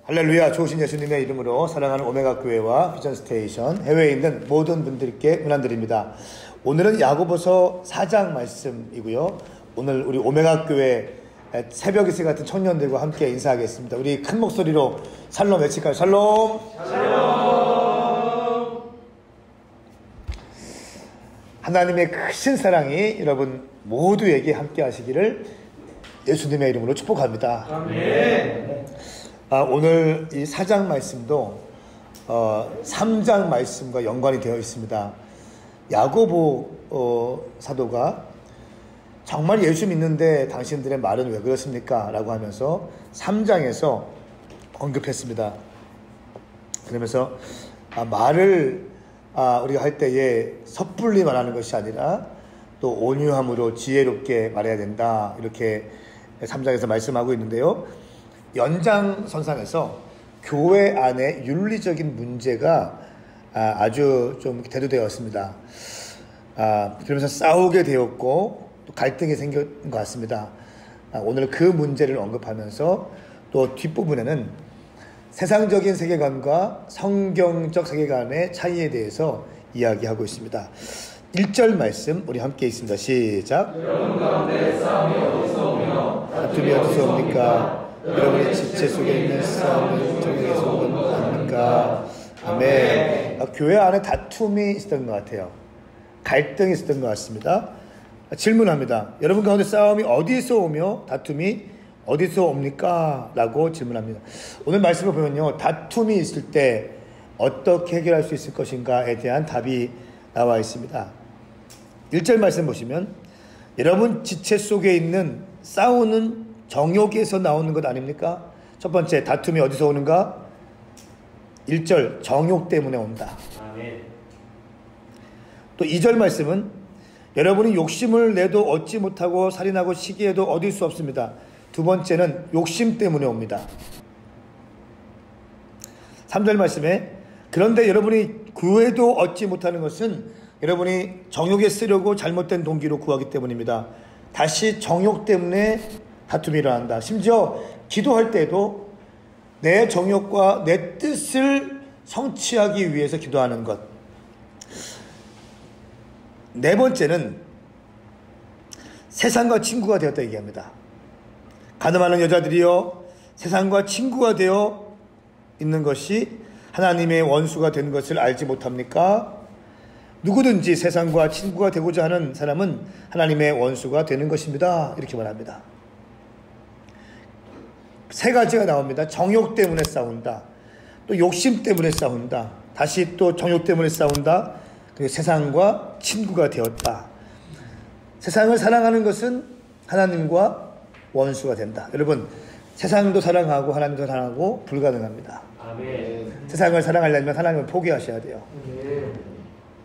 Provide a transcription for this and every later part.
할렐루야. 좋으신 예수님의 이름으로 사랑하는 오메가 교회와 비전 스테이션 해외에 있는 모든 분들께 문안드립니다. 오늘은 야고보서 4장 말씀이고요. 오늘 우리 오메가 교회 새벽 이슬 같은 청년들과 함께 인사하겠습니다. 우리 큰 목소리로 샬롬 외칠까요? 샬롬. 샬롬. 하나님의 크신 사랑이 여러분 모두에게 함께 하시기를 예수님의 이름으로 축복합니다. 아멘. 오늘 이 4장 말씀도 3장 말씀과 연관이 되어 있습니다. 야고보 사도가 정말 예수 믿는데 당신들의 말은 왜 그렇습니까? 라고 하면서 3장에서 언급했습니다. 그러면서 말을 우리가 할 때에 섣불리 말하는 것이 아니라 또 온유함으로 지혜롭게 말해야 된다. 이렇게 3장에서 말씀하고 있는데요. 연장선상에서 교회 안에 윤리적인 문제가 아주 좀 대두되었습니다. 그러면서 싸우게 되었고 또 갈등이 생긴 것 같습니다. 오늘 그 문제를 언급하면서 또 뒷부분에는 세상적인 세계관과 성경적 세계관의 차이에 대해서 이야기하고 있습니다. 1절 말씀 우리 함께 있습니다. 시작. 여러분 가운데 싸움이 어디서 오며 다툼이 어디서 옵니까? 여러분의 지체 속에 있는 싸움은 정에서 오는 것 아닙니까? 아멘. 교회 안에 다툼이 있었던 것 같아요. 갈등이 있었던 것 같습니다. 질문합니다. 여러분 가운데 싸움이 어디서 오며 다툼이 어디서 옵니까? 라고 질문합니다. 오늘 말씀을 보면요, 다툼이 있을 때 어떻게 해결할 수 있을 것인가에 대한 답이 나와 있습니다. 1절 말씀 보시면 여러분 지체 속에 있는 싸우는 정욕에서 나오는 것 아닙니까? 첫 번째, 다툼이 어디서 오는가? 1절, 정욕 때문에 온다. 아멘. 또 2절 말씀은 여러분이 욕심을 내도 얻지 못하고 살인하고 시기해도 얻을 수 없습니다. 두 번째는 욕심 때문에 옵니다. 3절 말씀에 그런데 여러분이 구해도 얻지 못하는 것은 여러분이 정욕에 쓰려고 잘못된 동기로 구하기 때문입니다. 다시 정욕 때문에 다툼이 일어난다. 심지어 기도할 때도 내 정욕과 내 뜻을 성취하기 위해서 기도하는 것. 네 번째는 세상과 친구가 되었다 얘기합니다. 가늠하는 여자들이여 세상과 친구가 되어 있는 것이 하나님의 원수가 된 것을 알지 못합니까? 누구든지 세상과 친구가 되고자 하는 사람은 하나님의 원수가 되는 것입니다. 이렇게 말합니다. 세 가지가 나옵니다. 정욕 때문에 싸운다. 또 욕심 때문에 싸운다. 다시 또 정욕 때문에 싸운다. 그리고 세상과 친구가 되었다. 세상을 사랑하는 것은 하나님과 원수가 된다. 여러분, 세상도 사랑하고 하나님도 사랑하고 불가능합니다. 아멘. 세상을 사랑하려면 하나님을 포기하셔야 돼요.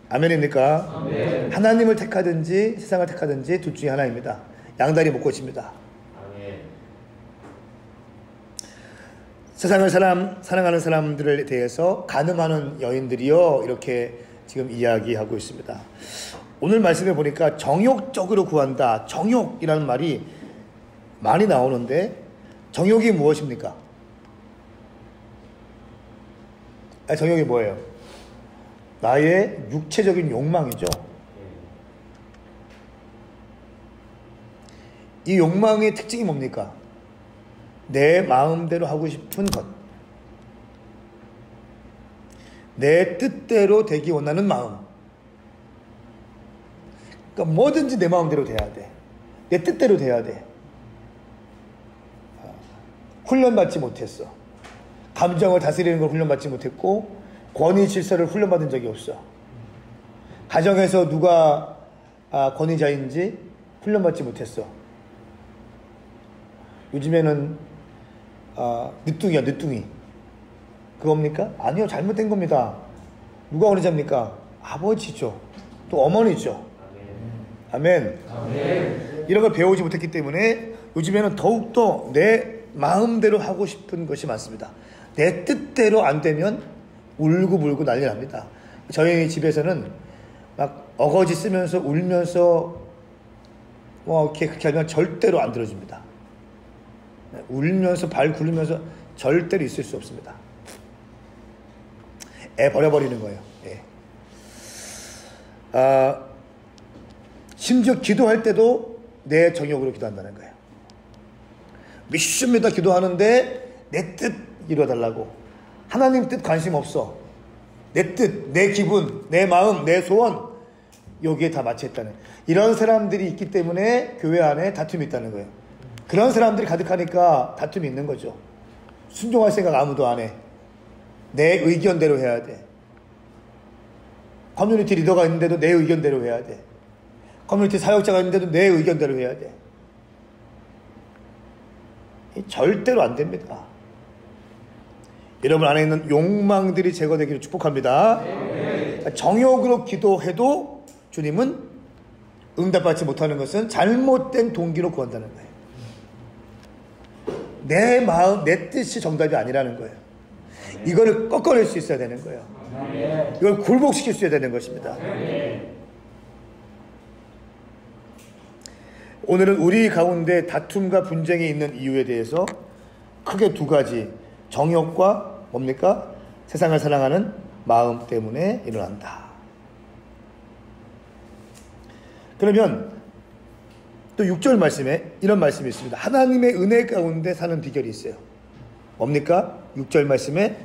아멘입니까? 아멘. 하나님을 택하든지 세상을 택하든지 둘 중에 하나입니다. 양다리 못 고칩니다. 아멘. 세상을 사랑하는 사람들에 대해서 가늠하는 여인들이요, 이렇게 지금 이야기하고 있습니다. 오늘 말씀해 보니까 정욕적으로 구한다. 정욕이라는 말이 많이 나오는데 정욕이 무엇입니까? 정욕이 뭐예요? 나의 육체적인 욕망이죠. 이 욕망의 특징이 뭡니까? 내 마음대로 하고 싶은 것. 내 뜻대로 되기 원하는 마음. 그러니까 뭐든지 내 마음대로 돼야 돼. 내 뜻대로 돼야 돼. 훈련받지 못했어. 감정을 다스리는 걸 훈련받지 못했고 권위 질서를 훈련받은 적이 없어. 가정에서 누가 권위자인지 훈련받지 못했어. 요즘에는 늦둥이야, 늦둥이. 그겁니까? 아니요, 잘못된 겁니다. 누가 권위자입니까? 아버지죠. 또 어머니죠. 아멘. 아멘. 이런 걸 배우지 못했기 때문에 요즘에는 더욱더 내 마음대로 하고 싶은 것이 많습니다. 내 뜻대로 안 되면 울고불고 난리 납니다. 저희 집에서는 막 어거지 쓰면서 울면서 그렇게 하면 절대로 안 들어줍니다. 울면서 발 굴리면서 절대로 있을 수 없습니다. 애 버려버리는 거예요. 심지어 기도할 때도 내 정욕으로 기도한다는 거예요. 믿습니다 기도하는데 내 뜻 이루어달라고. 하나님 뜻 관심 없어. 내 뜻, 내 기분, 내 마음, 내 소원 여기에 다 맞춰있다는, 이런 사람들이 있기 때문에 교회 안에 다툼이 있다는 거예요. 그런 사람들이 가득하니까 다툼이 있는 거죠. 순종할 생각 아무도 안 해. 내 의견대로 해야 돼. 커뮤니티 리더가 있는데도 내 의견대로 해야 돼. 커뮤니티 사역자가 있는데도 내 의견대로 해야 돼. 절대로 안 됩니다. 여러분 안에 있는 욕망들이 제거되기를 축복합니다. 정욕으로 기도해도 주님은 응답받지 못하는 것은 잘못된 동기로 구한다는 거예요. 내 마음, 내 뜻이 정답이 아니라는 거예요. 이거를 꺾어낼 수 있어야 되는 거예요. 이걸 굴복시킬 수 있어야 되는 것입니다. 오늘은 우리 가운데 다툼과 분쟁이 있는 이유에 대해서 크게 두 가지, 정욕과 뭡니까? 세상을 사랑하는 마음 때문에 일어난다. 그러면 또 6절 말씀에 이런 말씀이 있습니다. 하나님의 은혜 가운데 사는 비결이 있어요. 뭡니까? 6절 말씀에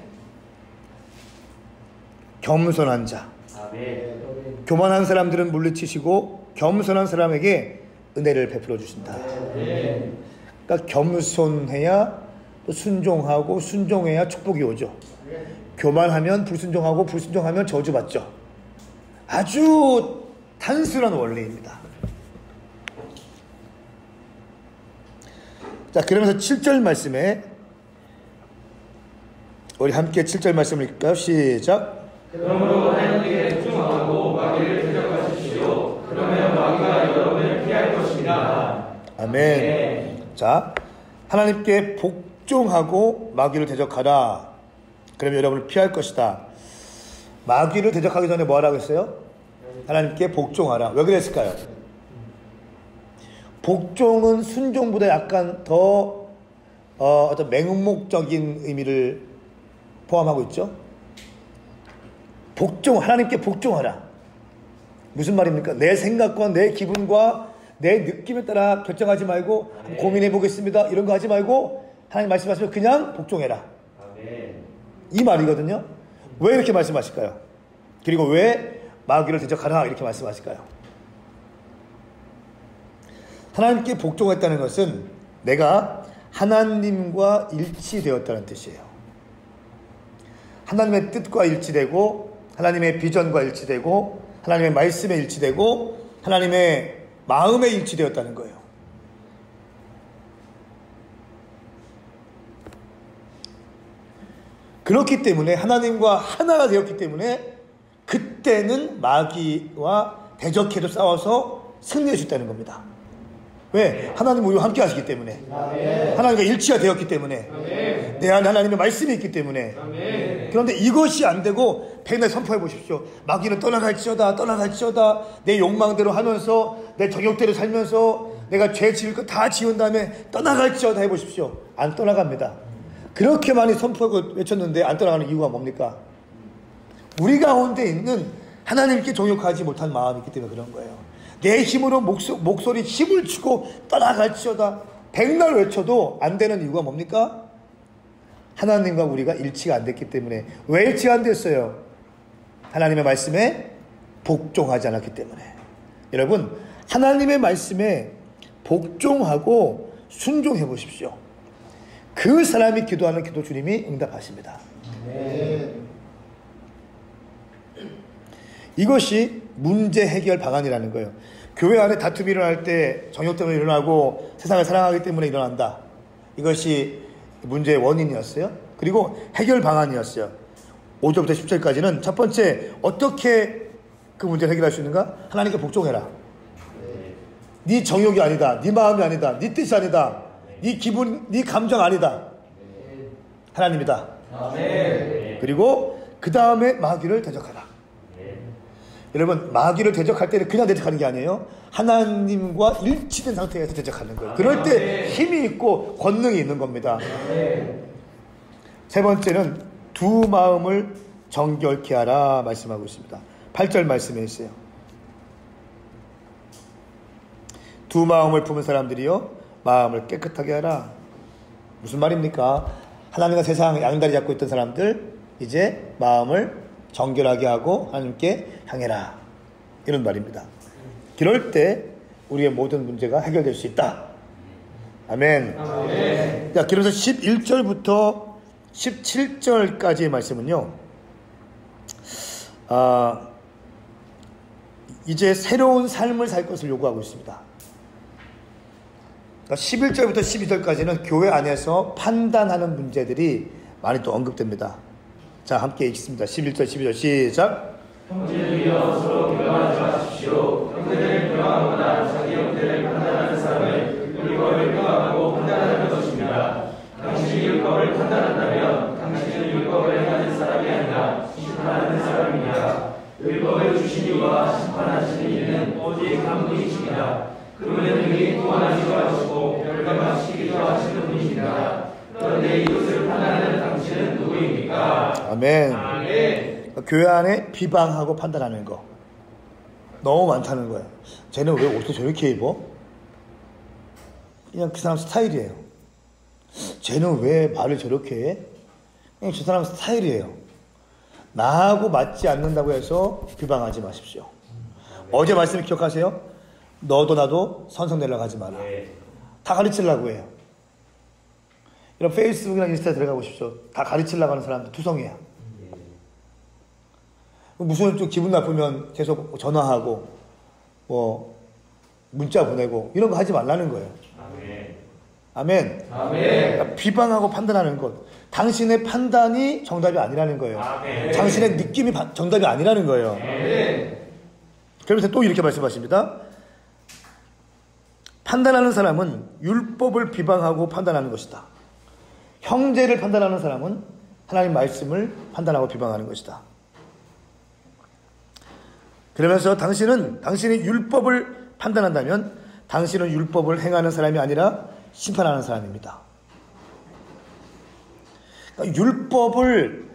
겸손한 자. 교만한 사람들은 물리치시고 겸손한 사람에게 은혜를 베풀어 주신다. 그러니까 겸손해야 또 순종하고, 순종해야 축복이 오죠. 교만하면 불순종하고, 불순종하면 저주받죠. 아주 단순한 원리입니다. 자, 그러면서 7절 말씀에 우리 함께 7절 말씀을 읽을까요? 시작. 그러므로 하나님께 복종하고 마귀를 대적하십시오. 그러면 마귀가 여러분을 피할 것입니다. 아멘. 자, 하나님께 복종하고 마귀를 대적하라. 그러면 여러분을 피할 것이다. 마귀를 대적하기 전에 뭐 하라고 했어요? 하나님께 복종하라. 왜 그랬을까요? 복종은 순종보다 약간 더 어떤 맹목적인 의미를 포함하고 있죠. 복종, 하나님께 복종하라. 무슨 말입니까? 내 생각과 내 기분과 내 느낌에 따라 결정하지 말고 고민해 보겠습니다 이런 거 하지 말고 하나님 말씀하시면 그냥 복종해라. 이 말이거든요. 왜 이렇게 말씀하실까요? 그리고 왜 마귀를 대적하라 이렇게 말씀하실까요? 하나님께 복종했다는 것은 내가 하나님과 일치되었다는 뜻이에요. 하나님의 뜻과 일치되고, 하나님의 비전과 일치되고, 하나님의 말씀에 일치되고, 하나님의 마음에 일치되었다는 거예요. 그렇기 때문에 하나님과 하나가 되었기 때문에 그때는 마귀와 대적해도 싸워서 승리해 줬다는 겁니다. 왜? 하나님 우리와 함께 하시기 때문에. 하나님과 일치가 되었기 때문에. 내 안에 하나님의 말씀이 있기 때문에. 그런데 이것이 안 되고 백날 선포해 보십시오. 마귀는 떠나갈지어다, 떠나갈지어다. 내 욕망대로 하면서, 내 정욕대로 살면서, 내가 죄 지을 거 다 지은 다음에 떠나갈지어다 해보십시오. 안 떠나갑니다. 그렇게 많이 선포하고 외쳤는데 안 떠나가는 이유가 뭡니까? 우리 가운데 있는 하나님께 정욕하지 못한 마음이 있기 때문에 그런 거예요. 내 힘으로 목소리 힘을 주고 떠나갈지어다 백날 외쳐도 안 되는 이유가 뭡니까? 하나님과 우리가 일치가 안 됐기 때문에. 왜 일치가 안 됐어요? 하나님의 말씀에 복종하지 않았기 때문에. 여러분, 하나님의 말씀에 복종하고 순종해 보십시오. 그 사람이 기도하는 기도 주님이 응답하십니다. 이것이 문제 해결 방안이라는 거예요. 교회 안에 다툼이 일어날 때 정욕 때문에 일어나고 세상을 사랑하기 때문에 일어난다. 이것이 문제의 원인이었어요. 그리고 해결 방안이었어요. 5절부터 10절까지는 첫 번째, 어떻게 그 문제를 해결할 수 있는가? 하나님께 복종해라. 네 정욕이 아니다. 네 마음이 아니다. 네 뜻이 아니다. 네 기분, 네 감정 아니다. 하나님이다. 그리고 그 다음에 마귀를 대적하라. 여러분, 마귀를 대적할 때는 그냥 대적하는 게 아니에요. 하나님과 일치된 상태에서 대적하는 거예요. 그럴 때 힘이 있고 권능이 있는 겁니다. 세 번째는 두 마음을 정결케 하라 말씀하고 있습니다. 8절 말씀에 있어요. 두 마음을 품은 사람들이요 마음을 깨끗하게 하라. 무슨 말입니까? 하나님과 세상 양다리 잡고 있던 사람들 이제 마음을 정결하게 하고 하나님께 향해라, 이런 말입니다. 그럴 때 우리의 모든 문제가 해결될 수 있다. 아멘. 아멘. 자, 그래서 11절부터 17절까지의 말씀은요, 이제 새로운 삶을 살 것을 요구하고 있습니다. 그러니까 11절부터 12절까지는 교회 안에서 판단하는 문제들이 많이 또 언급됩니다. 자, 함께 읽겠습니다. 11절 12절 시작. 형제들이여 서로 교만하지 마십시오. 형제들을 교만하거나 자기 형제를 판단하는 사람은 율법을 교만하고 판단하는 것입니다. 당신이 율법을 판단한다면 당신은 율법을 행하는 사람이 아니라 심판하는 사람입니다. 율법을 주신 이와 심판하시는 이는 오직 한 분이십니다. 그분은 능히 구원하기도 하시고 결정하시기도 하시는 분이십니다. 그런데 이것을 판단하는 당신은 누구입니까? 아멘. 아멘. 교회 안에 비방하고 판단하는 거 너무 많다는 거예요. 쟤는 왜 옷을 저렇게 입어? 그냥 그 사람 스타일이에요. 쟤는 왜 말을 저렇게 해? 그냥 저 사람 스타일이에요. 나하고 맞지 않는다고 해서 비방하지 마십시오. 어제 말씀 기억하세요? 너도 나도 선성내려고 하지 마라. 다 가르치려고 해요. 이런 페이스북이나 인스타에 들어가 보십시오. 다 가르치려고 하는 사람들 투성이야. 무슨 좀 기분 나쁘면 계속 전화하고 뭐 문자 보내고 이런 거 하지 말라는 거예요. 아멘. 아멘. 그러니까 비방하고 판단하는 것, 당신의 판단이 정답이 아니라는 거예요. 아멘. 당신의 느낌이 정답이 아니라는 거예요. 아멘. 그러면서 또 이렇게 말씀하십니다. 판단하는 사람은 율법을 비방하고 판단하는 것이다. 형제를 판단하는 사람은 하나님 말씀을 판단하고 비방하는 것이다. 그러면서 당신이 율법을 판단한다면 당신은 율법을 행하는 사람이 아니라 심판하는 사람입니다. 그러니까 율법을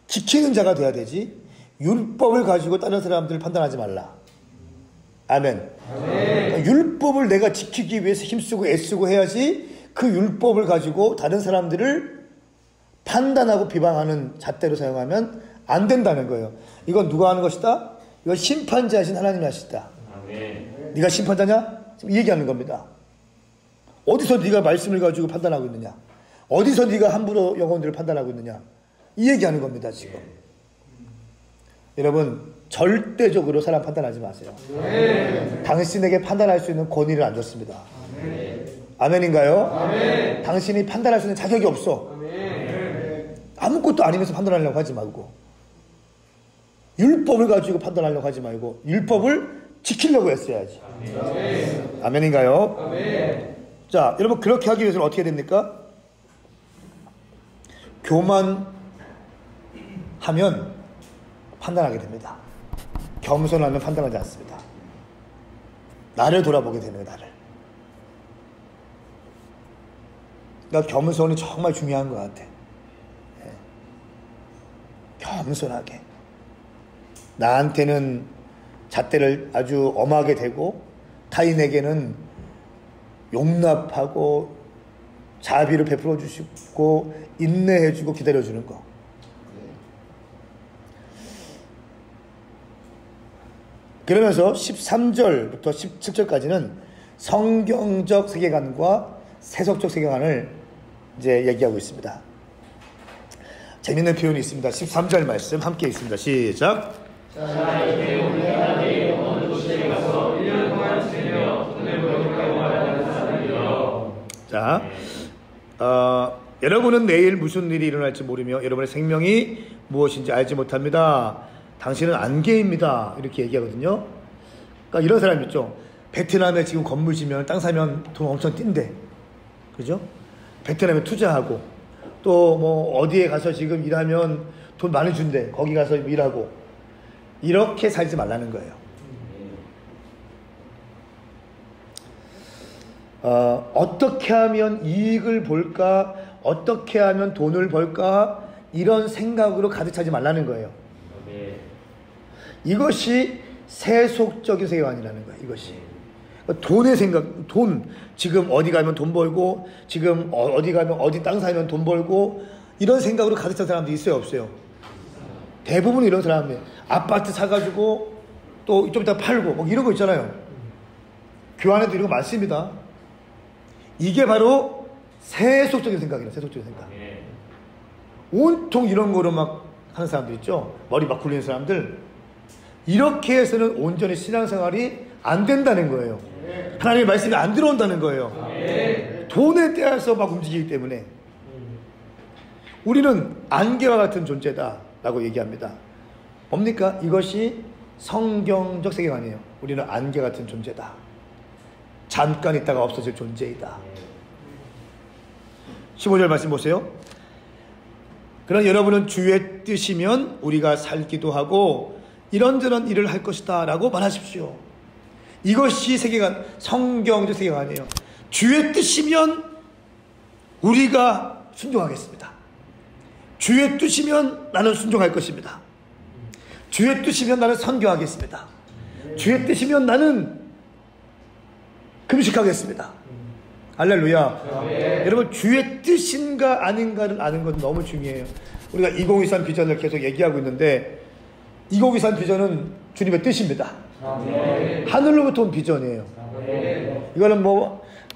지키는 자가 돼야 되지 율법을 가지고 다른 사람들을 판단하지 말라. 아멘. 그러니까 율법을 내가 지키기 위해서 힘쓰고 애쓰고 해야지 그 율법을 가지고 다른 사람들을 판단하고 비방하는 잣대로 사용하면 안 된다는 거예요. 이건 누가 하는 것이다? 이건 심판자이신 하나님이 하시다. 아멘. 네가 심판자냐? 지금 이 얘기하는 겁니다. 어디서 네가 말씀을 가지고 판단하고 있느냐? 어디서 네가 함부로 영혼들을 판단하고 있느냐? 이 얘기하는 겁니다, 지금. 여러분, 절대적으로 사람 판단하지 마세요. 아멘. 당신에게 판단할 수 있는 권위를 안 줬습니다. 아멘. 아멘인가요? 아멘. 당신이 판단할 수 있는 자격이 없어. 아멘. 아무것도 아니면서 판단하려고 하지 말고 율법을 가지고 판단하려고 하지 말고 율법을 지키려고 했어야지. 아멘. 아멘인가요? 아멘. 자, 여러분, 그렇게 하기 위해서는 어떻게 됩니까? 교만하면 판단하게 됩니다. 겸손하면 판단하지 않습니다. 나를 돌아보게 되는 거예요, 나를. 그러니까 겸손이 정말 중요한 것 같아. 네. 겸손하게. 나한테는 잣대를 아주 엄하게 대고 타인에게는 용납하고 자비를 베풀어 주시고 인내해 주고 기다려 주는 거. 그러면서 13절부터 17절까지는 성경적 세계관과 세속적 세계관을 이제 얘기하고 있습니다. 재밌는 표현이 있습니다. 13절 말씀 함께 읽습니다. 시작. 자, 이제 우리 하나님 어느 곳에 가서 1년 동안 지내며 돈을 벌었다고 말하는 사람이요. 자, 여러분은 내일 무슨 일이 일어날지 모르며 여러분의 생명이 무엇인지 알지 못합니다. 당신은 안개입니다. 이렇게 얘기하거든요. 그러니까 이런 사람 있죠. 베트남에 지금 건물 지면 땅 사면 돈 엄청 뛴대. 그죠? 베트남에 투자하고 또 뭐 어디에 가서 지금 일하면 돈 많이 준대. 거기 가서 일하고. 이렇게 살지 말라는 거예요. 어떻게 하면 이익을 볼까, 어떻게 하면 돈을 벌까 이런 생각으로 가득 차지 말라는 거예요. 이것이 세속적인 세계관이라는 거예요. 이것이 돈의 생각, 돈, 지금 어디 가면 돈 벌고, 지금 어디 가면 어디 땅 사면 돈 벌고, 이런 생각으로 가득 찬 사람들이 있어요, 없어요? 대부분 이런 사람들, 아파트 사가지고 또 좀 이따 팔고 뭐 이런 거 있잖아요. 교환에도 이런 거 많습니다. 이게 바로 세속적인 생각이에요. 세속적인 생각. 온통 이런 거로 막 하는 사람들 있죠. 머리 막 굴리는 사람들. 이렇게 해서는 온전히 신앙생활이 안 된다는 거예요. 하나님의 말씀이 안 들어온다는 거예요. 돈에 떼어서 막 움직이기 때문에. 우리는 안개와 같은 존재다 라고 얘기합니다. 뭡니까? 이것이 성경적 세계관이에요. 우리는 안개 같은 존재다. 잠깐 있다가 없어질 존재이다. 15절 말씀 보세요. 그러나 여러분은 주의 뜻이면 우리가 살기도 하고 이런저런 일을 할 것이다 라고 말하십시오. 이것이 세계관, 성경적 세계관이에요. 주의 뜻이면 우리가 순종하겠습니다. 주의 뜻이면 나는 순종할 것입니다. 주의 뜻이면 나는 선교하겠습니다. 주의 뜻이면 나는 금식하겠습니다. 할렐루야. 여러분, 주의 뜻인가 아닌가를 아는 건 너무 중요해요. 우리가 2023 비전을 계속 얘기하고 있는데 2023 비전은 주님의 뜻입니다. 하늘로부터 온 비전이에요. 이거는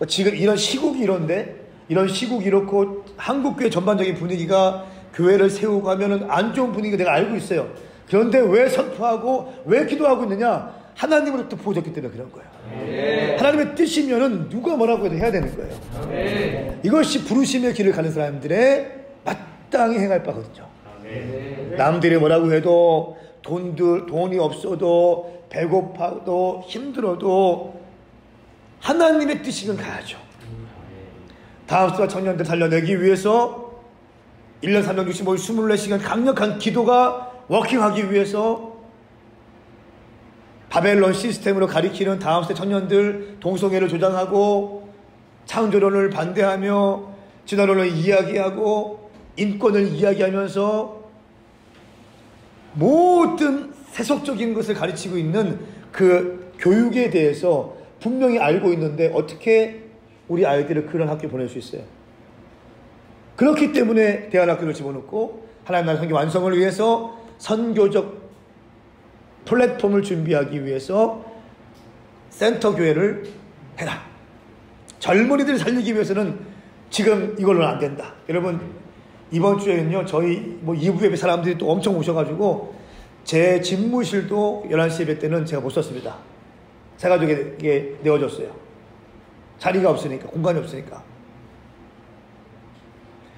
지금 이런 시국이 이런데, 이런 시국이 이렇고 한국교회 전반적인 분위기가 교회를 세우고 하면은 안 좋은 분위기가 내가 알고 있어요. 그런데 왜 선포하고 왜 기도하고 있느냐? 하나님으로부터 보여줬기 때문에 그런 거예요. 하나님의 뜻이면은 누가 뭐라고 해도 해야 되는 거예요. 이것이 부르심의 길을 가는 사람들의 마땅히 행할 바거든요. 남들이 뭐라고 해도 돈이 없어도 배고파도 힘들어도 하나님의 뜻이면 가야죠. 다음스와 청년들 살려내기 위해서 1년 365일 24시간 강력한 기도가 워킹하기 위해서 바벨론 시스템으로 가리키는 다음세 청년들 동성애를 조장하고 창조론을 반대하며 진화론을 이야기하고 인권을 이야기하면서 모든 세속적인 것을 가르치고 있는 그 교육에 대해서 분명히 알고 있는데 어떻게 우리 아이들을 그런 학교에 보낼 수 있어요? 그렇기 때문에 대안학교를 집어넣고 하나님 나라 선교 완성을 위해서 선교적 플랫폼을 준비하기 위해서 센터 교회를 해라. 젊은이들을 살리기 위해서는 지금 이걸로는 안 된다. 여러분, 이번 주에는요, 저희 2부 예배 사람들이 또 엄청 오셔가지고 제 집무실도 11시 예배 때는 제가 못 썼습니다. 새 가족에게 내어줬어요. 자리가 없으니까, 공간이 없으니까.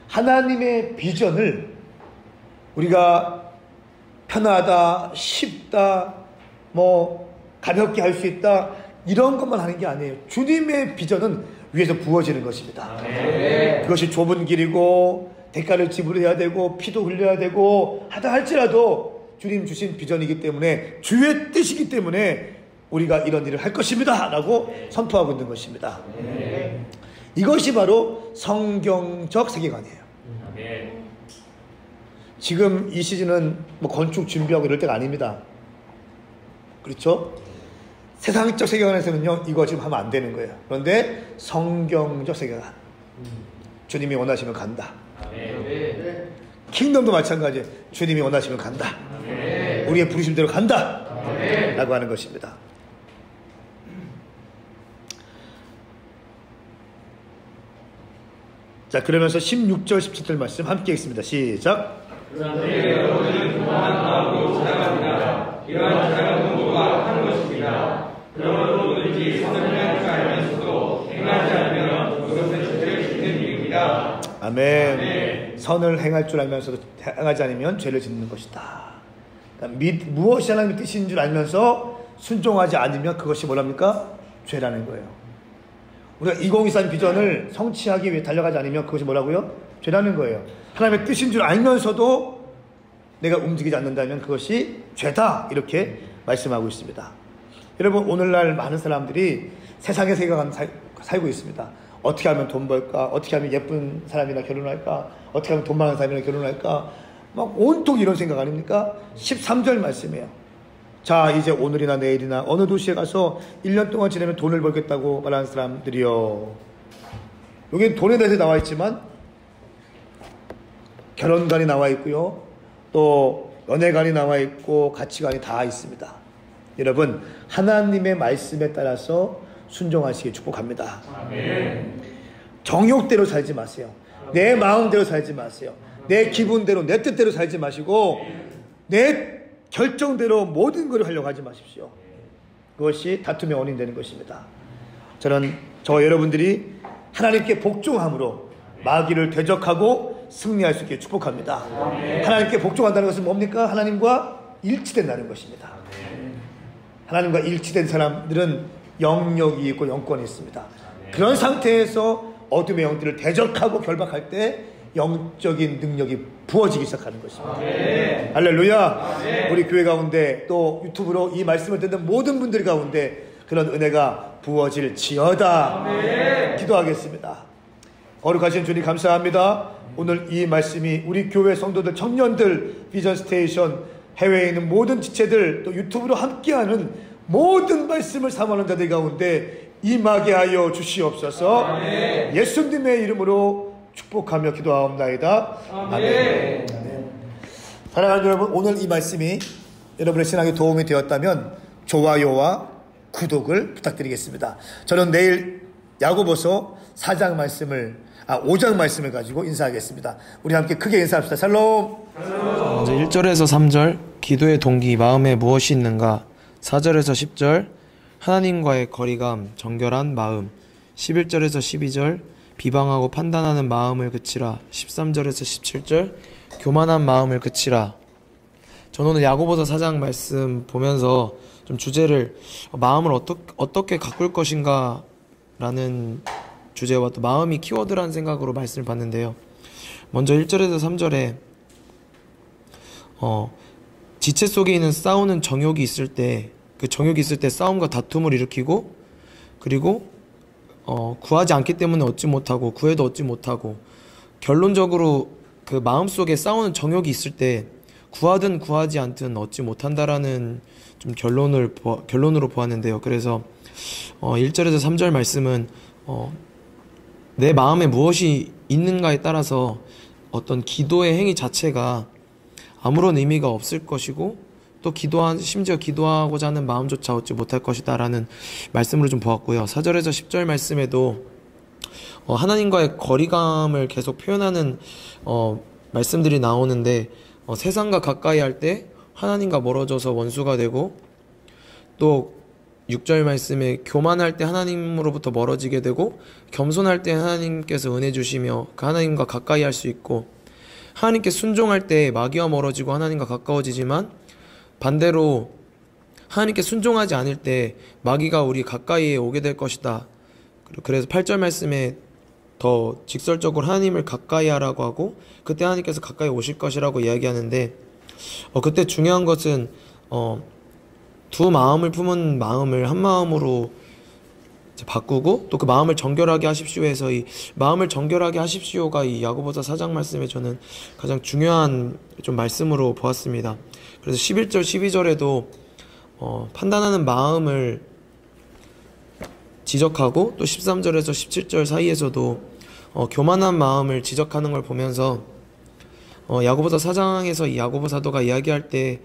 하나님의 비전을 우리가 편하다, 쉽다, 가볍게 할 수 있다, 이런 것만 하는 게 아니에요. 주님의 비전은 위에서 부어지는 것입니다. 그것이 좁은 길이고 대가를 지불해야 되고 피도 흘려야 되고 하다 할지라도 주님 주신 비전이기 때문에 주의 뜻이기 때문에 우리가 이런 일을 할 것입니다 라고 선포하고 있는 것입니다. 이것이 바로 성경적 세계관이에요. 지금 이 시즌은 건축 준비하고 이럴 때가 아닙니다. 그렇죠? 세상적 세계관에서는요, 이거 지금 하면 안 되는 거예요. 그런데 성경적 세계관, 주님이 원하시면 간다. 킹덤도 마찬가지예요. 주님이 원하시면 간다. 우리의 부르심대로 간다 라고 하는 것입니다. 자, 그러면서 16절 17절 말씀 함께 읽습니다. 시작. 그런데 여러분은 그동안 마음으로 찾아갑니다. 이러한 찾아가는 모두가 하는 것입니다. 그러므로 누구든지 선을 행할 줄 알면서도 행하지 않으면 그것은 죄를 짓는 일입니다. 아멘. 선을 행할 줄 알면서도 행하지 않으면 죄를 짓는 것이다. 그러니까 무엇이 하나님의 뜻인 줄 알면서 순종하지 않으면 그것이 뭐랍니까? 죄라는 거예요. 우리가 2023 비전을 성취하기 위해 달려가지 않으면 그것이 뭐라고요? 죄라는 거예요. 하나님의 뜻인 줄 알면서도 내가 움직이지 않는다면 그것이 죄다, 이렇게 말씀하고 있습니다. 여러분, 오늘날 많은 사람들이 세상의 세계관 살고 있습니다. 어떻게 하면 돈 벌까? 어떻게 하면 예쁜 사람이나 결혼할까? 어떻게 하면 돈 많은 사람이나 결혼할까? 막 온통 이런 생각 아닙니까? 13절 말씀이에요. 자, 이제 오늘이나 내일이나 어느 도시에 가서 1년 동안 지내면 돈을 벌겠다고 말하는 사람들이요. 여기 돈에 대해서 나와 있지만 결혼관이 나와 있고요. 또 연애관이 나와 있고 가치관이 다 있습니다. 여러분, 하나님의 말씀에 따라서 순종하시길 축복합니다. 아멘. 정욕대로 살지 마세요. 내 마음대로 살지 마세요. 내 기분대로, 내 뜻대로 살지 마시고 내 결정대로 모든 걸 하려고 하지 마십시오. 그것이 다툼의 원인이 되는 것입니다. 저는 여러분들이 하나님께 복종함으로 마귀를 대적하고 승리할 수 있게 축복합니다. 아멘. 하나님께 복종한다는 것은 뭡니까? 하나님과 일치된다는 것입니다. 아멘. 하나님과 일치된 사람들은 영역이 있고 영권이 있습니다. 아멘. 그런 상태에서 어둠의 영들을 대적하고 결박할 때 영적인 능력이 부어지기 시작하는 것입니다. 아멘. 할렐루야. 아멘. 우리 교회 가운데 또 유튜브로 이 말씀을 듣는 모든 분들 가운데 그런 은혜가 부어질지어다. 아멘. 기도하겠습니다. 거룩하신 주님 감사합니다. 오늘 이 말씀이 우리 교회 성도들, 청년들, 비전 스테이션, 해외에 있는 모든 지체들, 또 유튜브로 함께하는 모든 말씀을 사모하는 자들 가운데 임하게 하여 주시옵소서. 아멘. 예수님의 이름으로 축복하며 기도하옵나이다. 아멘. 아멘. 사랑하는 여러분, 오늘 이 말씀이 여러분의 신앙에 도움이 되었다면 좋아요와 구독을 부탁드리겠습니다. 저는 내일 야고보서 5장 말씀을 가지고 인사하겠습니다. 우리 함께 크게 인사합시다. 샬롬. 먼저 1절에서 3절 기도의 동기 마음에 무엇이 있는가, 4절에서 10절 하나님과의 거리감 정결한 마음, 11절에서 12절 비방하고 판단하는 마음을 그치라, 13절에서 17절 교만한 마음을 그치라. 저는 오늘 야고보서 4장 말씀 보면서 좀 주제를 마음을 어떻게 가꿀 것인가 라는 주제와 또 마음이 키워드라는 생각으로 말씀을 봤는데요. 먼저 1절에서 3절에 지체 속에 있는 싸우는 정욕이 있을 때, 그 정욕이 있을 때 싸움과 다툼을 일으키고, 그리고 구하지 않기 때문에 얻지 못하고 구해도 얻지 못하고, 결론적으로 그 마음속에 싸우는 정욕이 있을 때 구하든 구하지 않든 얻지 못한다라는 좀 결론으로 보았는데요. 그래서 1절에서 3절 말씀은 내 마음에 무엇이 있는가에 따라서 어떤 기도의 행위 자체가 아무런 의미가 없을 것이고, 또 심지어 기도하고자 하는 마음조차 얻지 못할 것이다 라는 말씀으로 좀 보았고요. 4절에서 10절 말씀에도 하나님과의 거리감을 계속 표현하는 말씀들이 나오는데, 세상과 가까이 할 때 하나님과 멀어져서 원수가 되고, 또 6절 말씀에 교만할 때 하나님으로부터 멀어지게 되고, 겸손할 때 하나님께서 은혜 주시며 그 하나님과 가까이 할 수 있고, 하나님께 순종할 때 마귀와 멀어지고 하나님과 가까워지지만, 반대로 하나님께 순종하지 않을 때 마귀가 우리 가까이에 오게 될 것이다. 그래서 8절 말씀에 더 직설적으로 하나님을 가까이 하라고 하고, 그때 하나님께서 가까이 오실 것이라고 이야기하는데, 그때 중요한 것은 두 마음을 품은 마음을 한 마음으로 바꾸고, 또 그 마음을 정결하게 하십시오 해서 이 마음을 정결하게 하십시오가 이 야고보서 4장 말씀에 저는 가장 중요한 좀 말씀으로 보았습니다. 그래서 11절 12절에도 판단하는 마음을 지적하고, 또 13절에서 17절 사이에서도 교만한 마음을 지적하는 걸 보면서 야고보서 4장에서 이 야고보 사도가 이야기할 때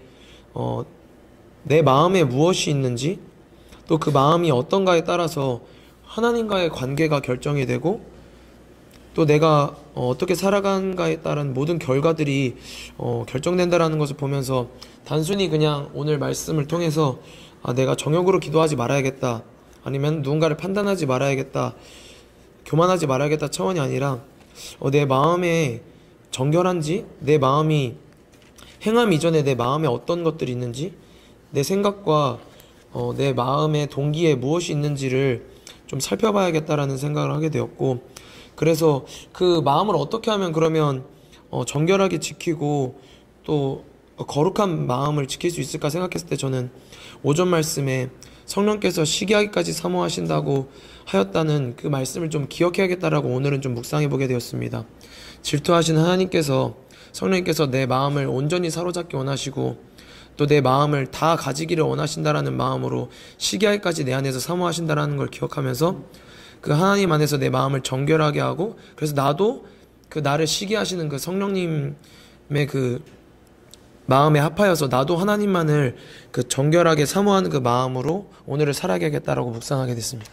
내 마음에 무엇이 있는지, 또 그 마음이 어떤가에 따라서 하나님과의 관계가 결정이 되고, 또 내가 어떻게 살아간가에 따른 모든 결과들이 결정된다라는 것을 보면서, 단순히 그냥 오늘 말씀을 통해서 내가 정욕으로 기도하지 말아야겠다, 아니면 누군가를 판단하지 말아야겠다, 교만하지 말아야겠다 차원이 아니라 내 마음에 정결한지, 내 마음이 행함 이전에 내 마음에 어떤 것들이 있는지, 내 생각과 내 마음의 동기에 무엇이 있는지를 좀 살펴봐야겠다라는 생각을 하게 되었고, 그래서 그 마음을 어떻게 하면 그러면 정결하게 지키고 또 거룩한 마음을 지킬 수 있을까 생각했을 때, 저는 5절 말씀에 성령께서 시기하기까지 사모하신다고 하였다는 그 말씀을 좀 기억해야겠다라고 오늘은 좀 묵상해 보게 되었습니다. 질투하시는 하나님께서, 성령님께서 내 마음을 온전히 사로잡기 원하시고 또 내 마음을 다 가지기를 원하신다라는 마음으로 시기하기까지 내 안에서 사모하신다라는 걸 기억하면서 그 하나님 안에서 내 마음을 정결하게 하고, 그래서 나도 그 나를 시기하시는 그 성령님의 그 마음에 합하여서 나도 하나님만을 그 정결하게 사모하는 그 마음으로 오늘을 살아가겠다라고 묵상하게 됐습니다.